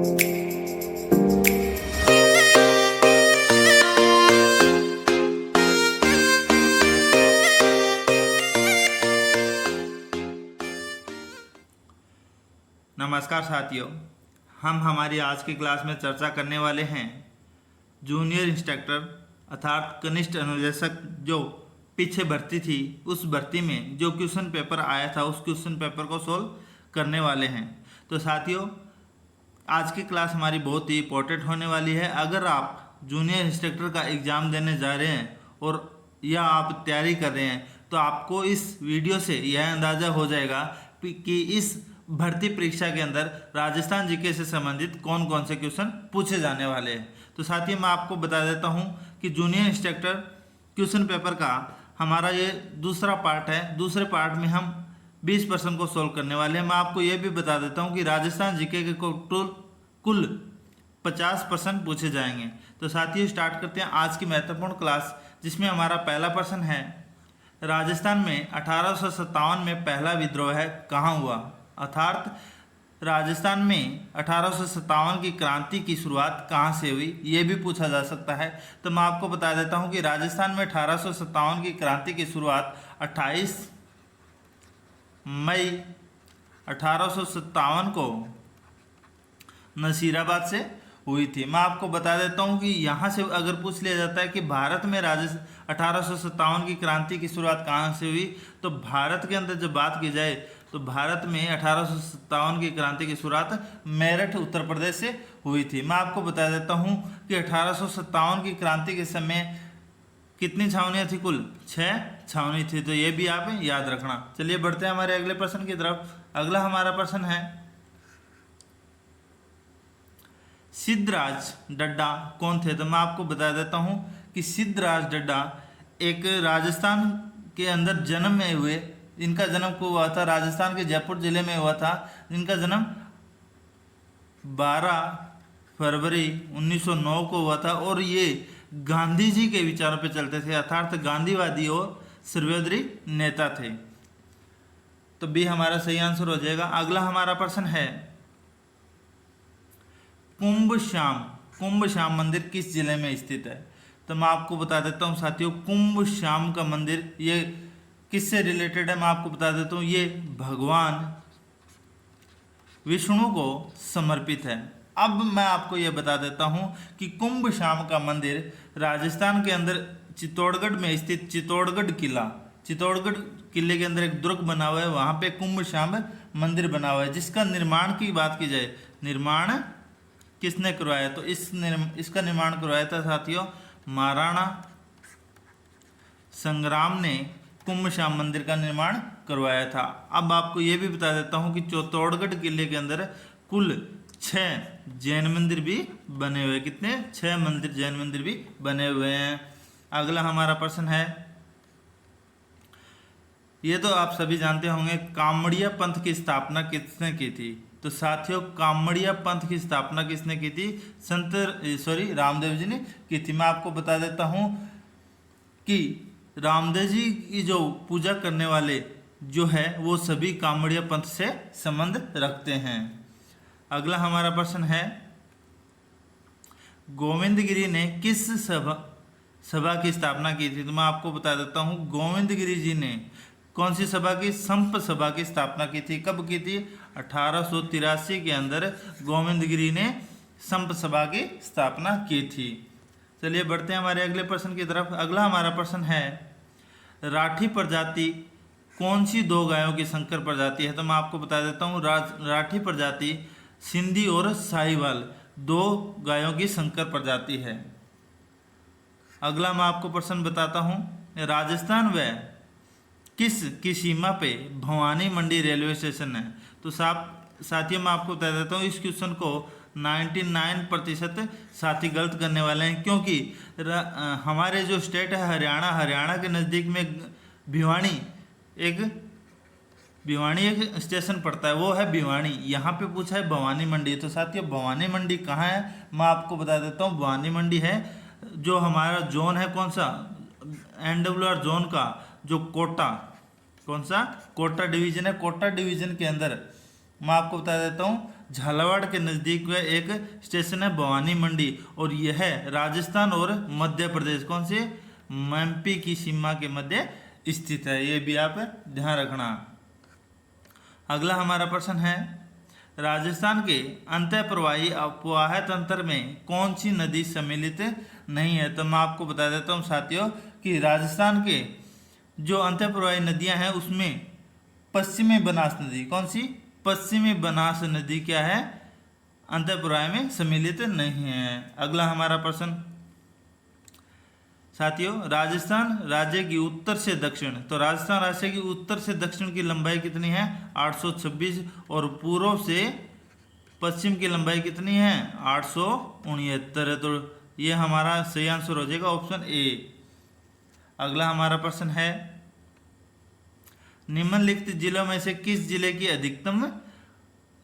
नमस्कार साथियों, हम हमारी आज की क्लास में चर्चा करने वाले हैं जूनियर इंस्ट्रक्टर अर्थात कनिष्ठ अनुदेशक जो पीछे भर्ती थी, उस भर्ती में जो क्वेश्चन पेपर आया था उस क्वेश्चन पेपर को सोल्व करने वाले हैं। तो साथियों, आज की क्लास हमारी बहुत ही इंपॉर्टेंट होने वाली है। अगर आप जूनियर इंस्ट्रक्टर का एग्ज़ाम देने जा रहे हैं और या आप तैयारी कर रहे हैं तो आपको इस वीडियो से यह अंदाज़ा हो जाएगा कि इस भर्ती परीक्षा के अंदर राजस्थान जीके से संबंधित कौन कौन से क्वेश्चन पूछे जाने वाले हैं। तो साथियों, मैं आपको बता देता हूं कि जूनियर इंस्ट्रक्टर क्वेश्चन पेपर का हमारा ये दूसरा पार्ट है। दूसरे पार्ट में हम 20% को सोल्व करने वाले हैं। मैं आपको ये भी बता देता हूं कि राजस्थान जीके के कुल 50% पूछे जाएंगे। तो साथियों, स्टार्ट करते हैं आज की महत्वपूर्ण क्लास, जिसमें हमारा पहला प्रश्न है, राजस्थान में 1857 में पहला विद्रोह कहाँ हुआ। अर्थात राजस्थान में 1857 की क्रांति की शुरुआत कहाँ से हुई, ये भी पूछा जा सकता है। तो मैं आपको बता देता हूँ कि राजस्थान में 1857 की क्रांति की शुरुआत 28 मई 1857 को नसीराबाद से हुई थी। मैं आपको बता देता हूँ कि यहाँ से अगर पूछ लिया जाता है कि भारत में 1857 की क्रांति की शुरुआत कहाँ से हुई, तो भारत के अंदर जब बात की जाए तो भारत में 1857 की क्रांति की शुरुआत मेरठ उत्तर प्रदेश से हुई थी। मैं आपको बता देता हूँ कि 1857 की क्रांति के समय कितनी छावनियाँ थी, कुल 6 छावनी थी। तो ये भी आप याद रखना। चलिए बढ़ते हैं हमारे अगले प्रश्न की तरफ। अगला हमारा प्रश्न है, सिद्धराज डड्डा कौन थे। तो मैं आपको बता देता हूँ कि सिद्धराज डड्डा एक राजस्थान के अंदर जन्म में हुए, इनका जन्म को हुआ था राजस्थान के जयपुर जिले में हुआ था। इनका जन्म 12 फरवरी 1909 को हुआ था और ये गांधी जी के विचारों पे चलते थे, अर्थात गांधीवादी और सर्वोदयी नेता थे। तो बी हमारा सही आंसर हो जाएगा। अगला हमारा प्रश्न है, कुंभ श्याम मंदिर किस जिले में स्थित है। तो मैं आपको बता देता हूँ साथियों, कुंभ श्याम का मंदिर ये किससे रिलेटेड है, मैं आपको बता देता हूँ, ये भगवान विष्णु को समर्पित है। अब मैं आपको ये बता देता हूँ कि कुंभ श्याम का मंदिर राजस्थान के अंदर चित्तौड़गढ़ में स्थित चित्तौड़गढ़ किले के अंदर एक दुर्ग बना हुआ है, वहाँ पे कुंभ श्याम मंदिर बना हुआ है, जिसका निर्माण की बात की जाए, निर्माण किसने करवाया, तो इसका निर्माण करवाया था साथियों महाराणा संग्राम ने कुंभ श्याम मंदिर का निर्माण करवाया था। अब आपको ये भी बता देता हूँ कि चित्तौड़गढ़ किले के अंदर कुल 6 जैन मंदिर भी बने हुए, कितने 6 जैन मंदिर भी बने हुए हैं। अगला हमारा प्रश्न है, ये तो आप सभी जानते होंगे, कामड़िया पंथ की स्थापना किसने की थी। तो साथियों, कामड़िया पंथ की स्थापना किसने की थी, रामदेव जी ने की थी। मैं आपको बता देता हूँ कि रामदेव जी की जो पूजा करने वाले जो है वो सभी कामड़िया पंथ से संबंध रखते हैं। अगला हमारा प्रश्न है, गोविंदगिरी ने किस सभा की स्थापना की थी। तो मैं आपको बता देता हूँ, गोविंदगिरी जी ने कौन सी सभा की, संप सभा की स्थापना की थी। कब की थी, 1883 के अंदर गोविंदगिरी ने संप सभा की स्थापना की थी। चलिए बढ़ते हैं हमारे अगले प्रश्न की तरफ। अगला हमारा प्रश्न है, राठी प्रजाति कौन सी 2 गायों की संकर प्रजाति है। तो मैं आपको बता देता हूँ, राठी प्रजाति सिंधी और साहिवाल 2 गायों की संकर प्रजाति है। अगला मैं आपको प्रश्न बताता हूँ, राजस्थान व किसकी सीमा पे भवानी मंडी रेलवे स्टेशन है। तो साथियों, मैं आपको बता देता हूँ, इस क्वेश्चन को 99% साथी गलत करने वाले हैं, क्योंकि हमारे जो स्टेट है हरियाणा के नज़दीक में भिवानी एक स्टेशन पड़ता है, वो है भिवानी। यहाँ पे पूछा है भवानी मंडी। तो साथियों, भवानी मंडी कहाँ है, मैं आपको बता देता हूँ। भवानी मंडी है जो हमारा जोन है, कौन सा, NWR जोन का जो कोटा डिवीज़न है। कोटा डिवीज़न के अंदर मैं आपको बता देता हूँ, झालावाड़ के नज़दीक में एक स्टेशन है भवानी मंडी, और यह राजस्थान और मध्य प्रदेश कौन से एमपी की सीमा के मध्य स्थित है। ये भी आप ध्यान रखना। अगला हमारा प्रश्न है, राजस्थान के अंतःप्रवाही अपवाह तंत्र में कौन सी नदी सम्मिलित नहीं है। तो मैं आपको बता देता हूँ साथियों कि राजस्थान के जो अंतःप्रवाही नदियां हैं उसमें पश्चिमी बनास नदी, कौन सी पश्चिमी बनास नदी क्या है, अंतःप्रवाह में सम्मिलित नहीं है। अगला हमारा प्रश्न साथियों, राजस्थान राज्य की उत्तर से दक्षिण, तो राजस्थान राज्य की उत्तर से दक्षिण की लंबाई कितनी है 826, और पूर्व से पश्चिम की लंबाई कितनी है 869 है। तो ये हमारा सही आंसर हो जाएगा ऑप्शन ए। अगला हमारा प्रश्न है, निम्नलिखित जिलों में से किस जिले की अधिकतम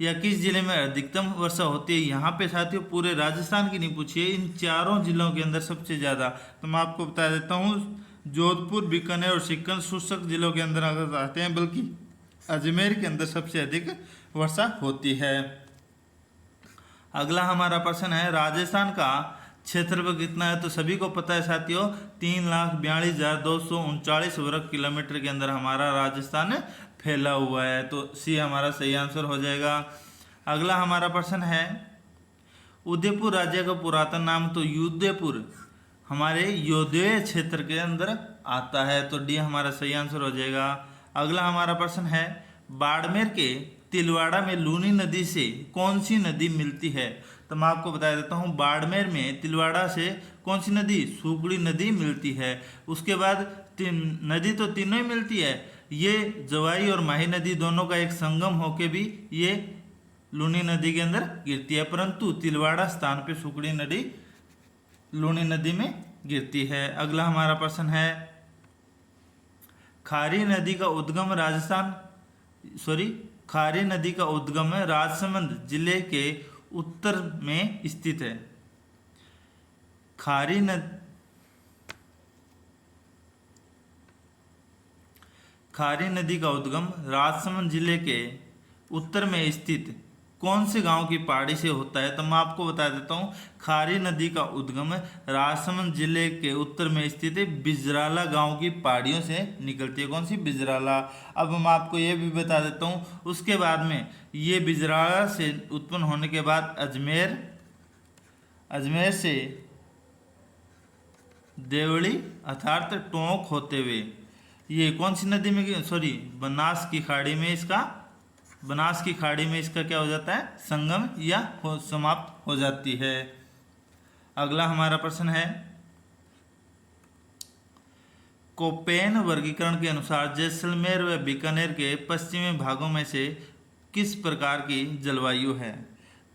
या किस जिले में अधिकतम वर्षा होती है। यहाँ पे साथियों पूरे राजस्थान की नहीं पूछिए, इन चारों जिलों के अंदर सबसे ज़्यादा, तो मैं आपको बता देता हूँ जोधपुर, बीकानेर और सिक्कर शुष्क जिलों के अंदर अगर आते हैं, बल्कि अजमेर के अंदर सबसे अधिक वर्षा होती है। अगला हमारा प्रश्न है, राजस्थान का क्षेत्रफल कितना है। तो सभी को पता है साथियों 3,42,239 वर्ग किलोमीटर के अंदर हमारा राजस्थान फैला हुआ है। तो सी हमारा सही आंसर हो जाएगा। अगला हमारा प्रश्न है, उदयपुर राज्य का पुरातन नाम, तो उदयपुर हमारे योदय क्षेत्र के अंदर आता है। तो डी हमारा सही आंसर हो जाएगा। अगला हमारा प्रश्न है, बाड़मेर के तिलवाड़ा में लूनी नदी से कौन सी नदी मिलती है। तो मैं आपको बता देता हूँ बाड़मेर में तिलवाड़ा से कौन सी नदी, सुगड़ी नदी मिलती है। उसके बाद नदी तो तीनों ही मिलती है, ये जवाई और माही नदी दोनों का एक संगम होके भी ये लूनी नदी के अंदर गिरती है, परंतु तिलवाड़ा स्थान पे सुगड़ी नदी लूनी नदी में गिरती है। अगला हमारा प्रश्न है, खारी नदी का उद्गम खारी नदी का उद्गम राजसमंद जिले के उत्तर में स्थित है। खारी नदी का उद्गम राजसमंद जिले के उत्तर में स्थित कौन से गांव की पहाड़ी से होता है। तो मैं आपको बता देता हूँ खारी नदी का उद्गम राजसमंद जिले के उत्तर में स्थित बिजराला गांव की पहाड़ियों से निकलती है। कौन सी, बिजराला। अब मैं आपको ये भी बता देता हूँ, उसके बाद में ये बिजराला से उत्पन्न होने के बाद अजमेर से देवड़ी अर्थात टोंक होते हुए ये कौन सी नदी में, बनास की खाड़ी में इसका क्या हो जाता है, संगम या समाप्त हो जाती है। अगला हमारा प्रश्न है, कोपेन वर्गीकरण के अनुसार जैसलमेर व बीकानेर के पश्चिमी भागों में से किस प्रकार की जलवायु है।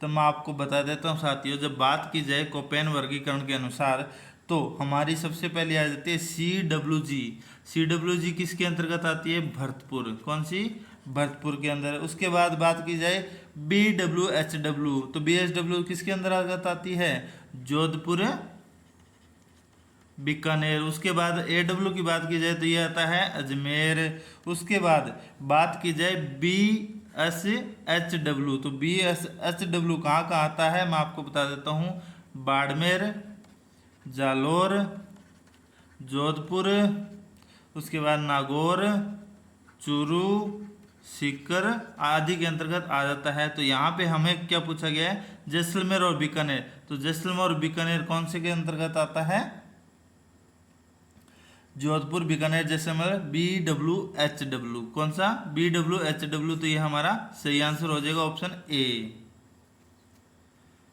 तो मैं आपको बता देता हूँ साथियों, जब बात की जाए कोपेन वर्गीकरण के अनुसार तो हमारी सबसे पहले आ जाती है CWG किसके अंतर्गत आती है, भरतपुर। कौन सी, भरतपुर के अंदर। उसके बाद बात की जाए BWHW, तो BHW किसके अंतर्गत आती है, जोधपुर बीकानेर। उसके बाद AW की बात की जाए तो ये आता है अजमेर। उसके बाद बात की जाए BSHW, तो BSHW कहाँ आता है, मैं आपको बता देता हूँ बाड़मेर, जालोर, जोधपुर, उसके बाद नागौर, चूरू, सीकर आदि के अंतर्गत आ जाता है। तो यहाँ पे हमें क्या पूछा गया है, जैसलमेर और बीकानेर। तो जैसलमेर और बीकानेर कौन से के अंतर्गत आता है, जोधपुर, बीकानेर, जैसलमेर, BWHW। कौन सा, BWHW। तो ये हमारा सही आंसर हो जाएगा ऑप्शन ए।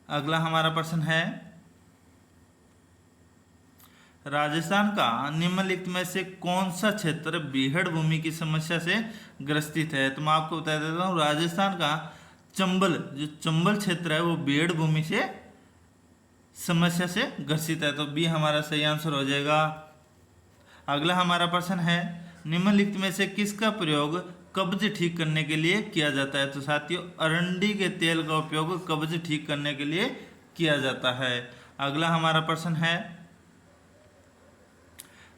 अगला हमारा प्रश्न है, राजस्थान का निम्नलिखित में से कौन सा क्षेत्र बीहड़ भूमि की समस्या से ग्रसित है। तो मैं आपको बता देता हूँ राजस्थान का चंबल क्षेत्र है वो बीहड़ भूमि से समस्या से ग्रसित है। तो बी हमारा सही आंसर हो जाएगा। अगला हमारा प्रश्न है, निम्नलिखित में से किसका प्रयोग कब्ज ठीक करने के लिए किया जाता है। तो साथियों अरंडी के तेल का उपयोग कब्ज ठीक करने के लिए किया जाता है। अगला हमारा प्रश्न है,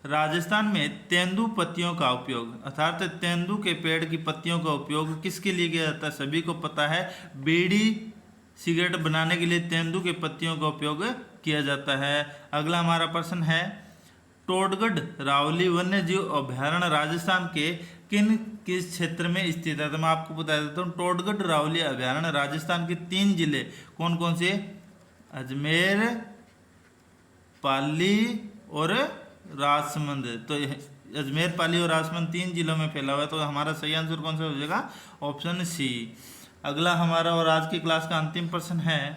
राजस्थान में तेंदू पत्तियों का उपयोग अर्थात तेंदू के पेड़ की पत्तियों का उपयोग किसके लिए किया जाता है? सभी को पता है, बीड़ी सिगरेट बनाने के लिए तेंदू के पत्तियों का उपयोग किया जाता है। अगला हमारा प्रश्न है, टोडगढ़ रावली वन्य जीव अभ्यारण्य राजस्थान के किस क्षेत्र में स्थित है? तो मैं आपको बता देता हूँ, टोडगढ़ रावली अभ्यारण्य राजस्थान के 3 जिले कौन कौन से? अजमेर, पाली और राजसमंद। तो अजमेर, पाली और राजसमंद 3 जिलों में फैला हुआ है। तो हमारा सही आंसर कौन सा हो जाएगा? Option C. अगला हमारा और आज की क्लास का अंतिम प्रश्न है,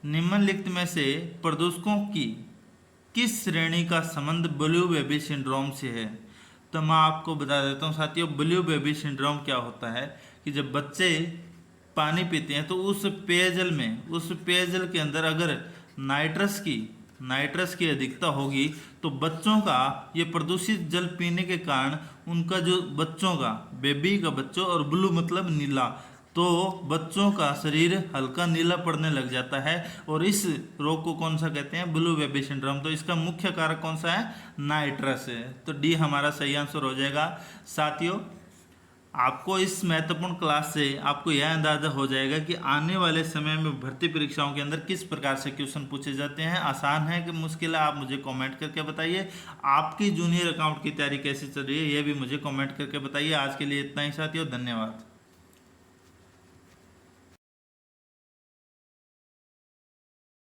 निम्नलिखित में से प्रदूषकों की किस श्रेणी का संबंध ब्लू बेबी सिंड्रोम से है? तो मैं आपको बता देता हूँ साथियों, ब्लू बेबी सिंड्रोम क्या होता है कि जब बच्चे पानी पीते हैं तो उस पेयजल के अंदर अगर नाइट्रस की अधिकता होगी तो बच्चों का ये प्रदूषित जल पीने के कारण उनका जो बच्चों का बेबी का बच्चों और ब्लू मतलब नीला, तो बच्चों का शरीर हल्का नीला पड़ने लग जाता है और इस रोग को कौन सा कहते हैं? Blue baby syndrome. तो इसका मुख्य कारक कौन सा है? नाइट्रस है। तो डी हमारा सही आंसर हो जाएगा। साथियों, आपको इस महत्वपूर्ण क्लास से आपको यह अंदाजा हो जाएगा कि आने वाले समय में भर्ती परीक्षाओं के अंदर किस प्रकार से क्वेश्चन पूछे जाते हैं, आसान है कि मुश्किल है, आप मुझे कमेंट करके बताइए। आपकी जूनियर अकाउंट की तैयारी कैसी चल रही है, यह भी मुझे कमेंट करके बताइए। आज के लिए इतना ही साथियों, धन्यवाद।